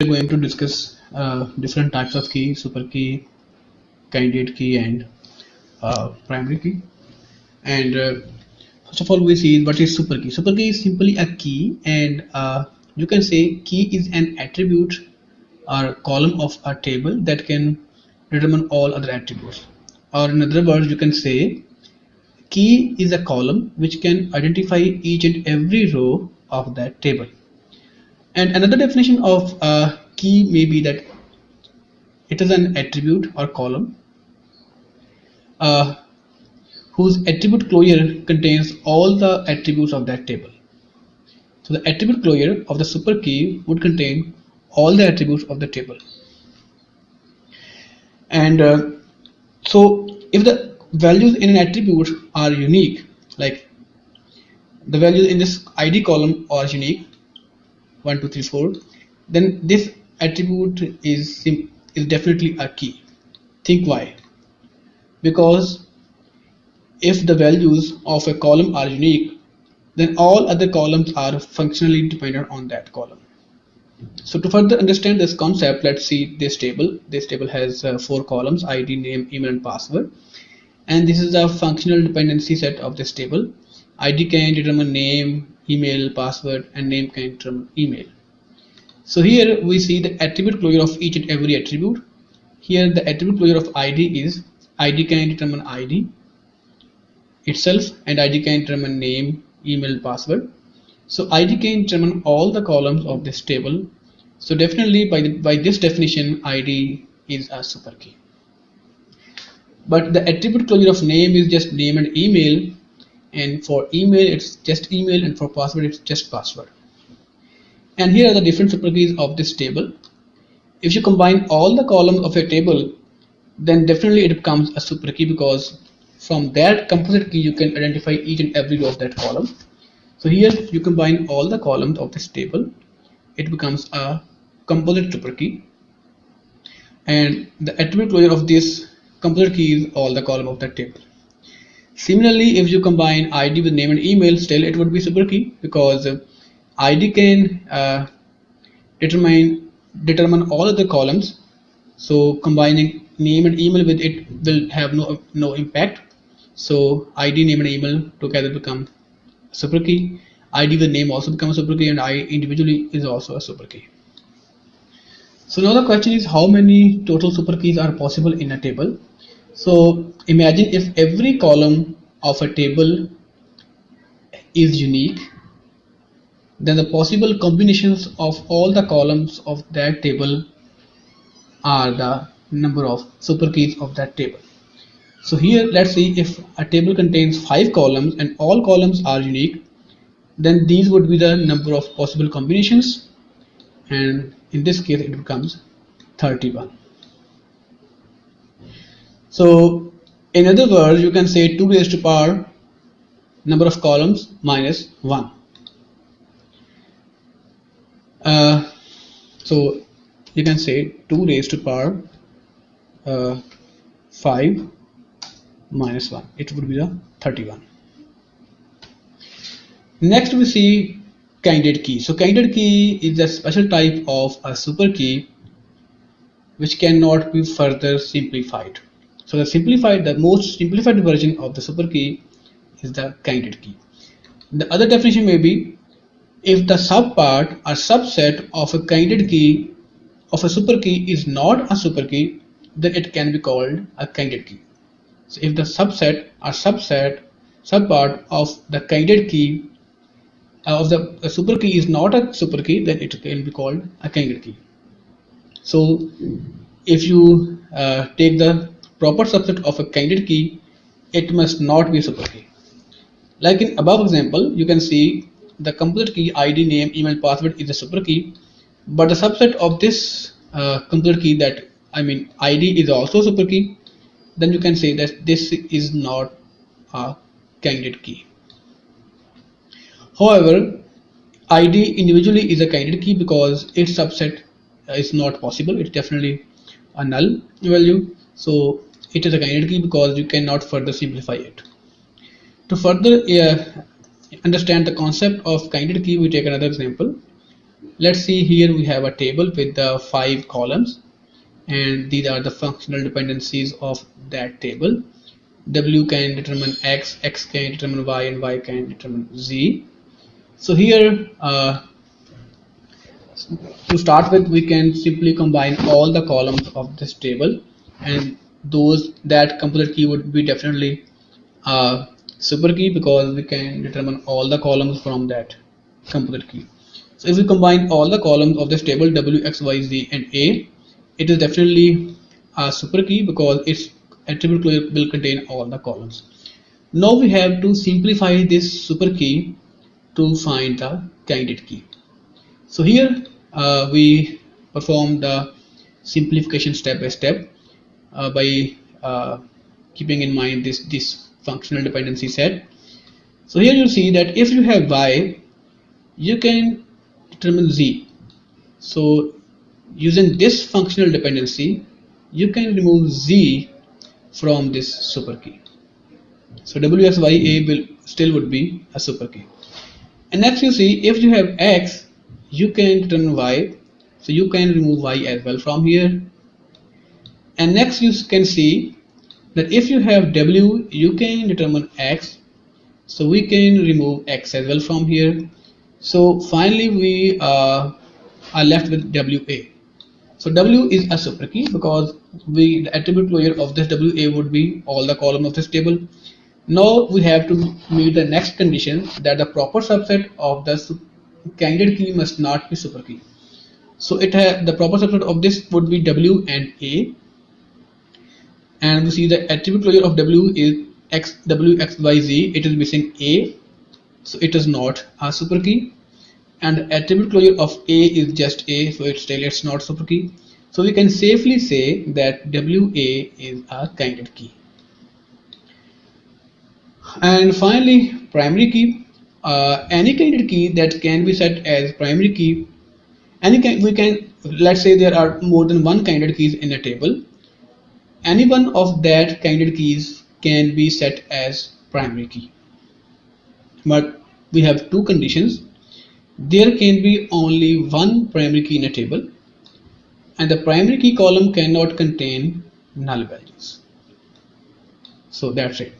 we're going to discuss different types of key: super key, candidate key, and primary key. And first of all, we see what is super key. Super key is simply a key, and you can say key is an attribute or column of a table that can determine all other attributes. Or in other words, you can say key is a column which can identify each and every row of that table. And another definition of key may be that it is an attribute or column uh, whose attribute closure contains all the attributes of that table. So the attribute closure of the super key would contain all the attributes of the table. And so if the values in an attribute are unique, like the values in this ID column are unique, 1, 2, 3, 4, then this attribute is definitely a key. Think why? Because if the values of a column are unique, then all other columns are functionally dependent on that column. So to further understand this concept, let's see this table. This table has 4 columns: ID, name, email, and password. And this is a functional dependency set of this table. ID can determine name, email, password, and name can determine email. So here we see the attribute closure of each and every attribute. Here the attribute closure of ID is ID can determine ID itself, and ID can determine name, email, password. So ID can determine all the columns of this table. So definitely by this definition, ID is a super key. But the attribute closure of name is just name and email, and for email it's just email, and for password it's just password. And here are the different super keys of this table. If you combine all the columns of a table, then definitely it becomes a super key, because from that composite key you can identify each and every row of that column. So here you combine all the columns of this table, it becomes a composite super key, and the attribute closure of this composite key is all the column of that table. Similarly, if you combine ID with name and email, still it would be super key, because ID can determine all other columns. So combining name and email with it will have no impact. So ID, name, and email together become super key. ID with name also becomes a super key, and I individually is also a super key. So now the question is, how many total super keys are possible in a table? So imagine if every column of a table is unique, then the possible combinations of all the columns of that table are the number of super keys of that table. So here let's see, if a table contains 5 columns and all columns are unique, then these would be the number of possible combinations, and in this case it becomes 31. So in other words, you can say 2 raised to power number of columns minus 1. So you can say 2 raised to power 5 minus 1, it would be the 31. Next we see candidate key. So candidate key is a special type of a super key which cannot be further simplified. So the most simplified version of the super key is the candidate key. The other definition may be, if the subpart or subset of a candidate key of a super key is not a super key, then it can be called a candidate key. So if the subset or subpart of the candidate key of the super key is not a super key, then it can be called a candidate key. So if you take the proper subset of a candidate key, it must not be a super key. Like in above example, you can see the composite key ID, name, email, password is a super key, but the subset of this composite key, that ID, is also a super key. Then you can say that this is not a candidate key. However, ID individually is a candidate key because its subset is not possible. It's definitely a null value. So it is a candidate key because you cannot further simplify it. To further understand the concept of candidate key, we take another example. let's see, here we have a table with the 5 columns, and these are the functional dependencies of that table. W can determine X, X can determine Y, and Y can determine Z. So here, to start with, we can simply combine all the columns of this table, and that composite key would be definitely a super key, because we can determine all the columns from that composite key. So if we combine all the columns of this table W, X, Y, Z, and A, it is definitely a super key because its attribute will contain all the columns. Now we have to simplify this super key to find the candidate key. So here we perform the simplification step by step by keeping in mind this functional dependency set. So here you see that if you have Y, you can determine Z. So using this functional dependency, you can remove Z from this super key. So WXYA will still would be a super key. And next you see, if you have X, you can determine Y, so you can remove Y as well from here. And next you can see that if you have W, you can determine X, so we can remove X as well from here. So finally we are left with WA. So W is a super key because the attribute layer of this WA would be all the columns of this table. Now we have to meet the next condition, that the proper subset of the candidate key must not be super key. So the proper subset of this would be W and A, and we see the attribute layer of W is WXYZ. It is missing A, so it is not a super key, and the attribute layer of A is just A, so it's not super key. So we can safely say that WA is a candidate key. And finally, primary key. Any candidate key that can be set as primary key. Let's say there are more than one candidate keys in a table. Any one of that candidate keys can be set as primary key. But we have two conditions. There can be only one primary key in a table, and the primary key column cannot contain null values. So that's it.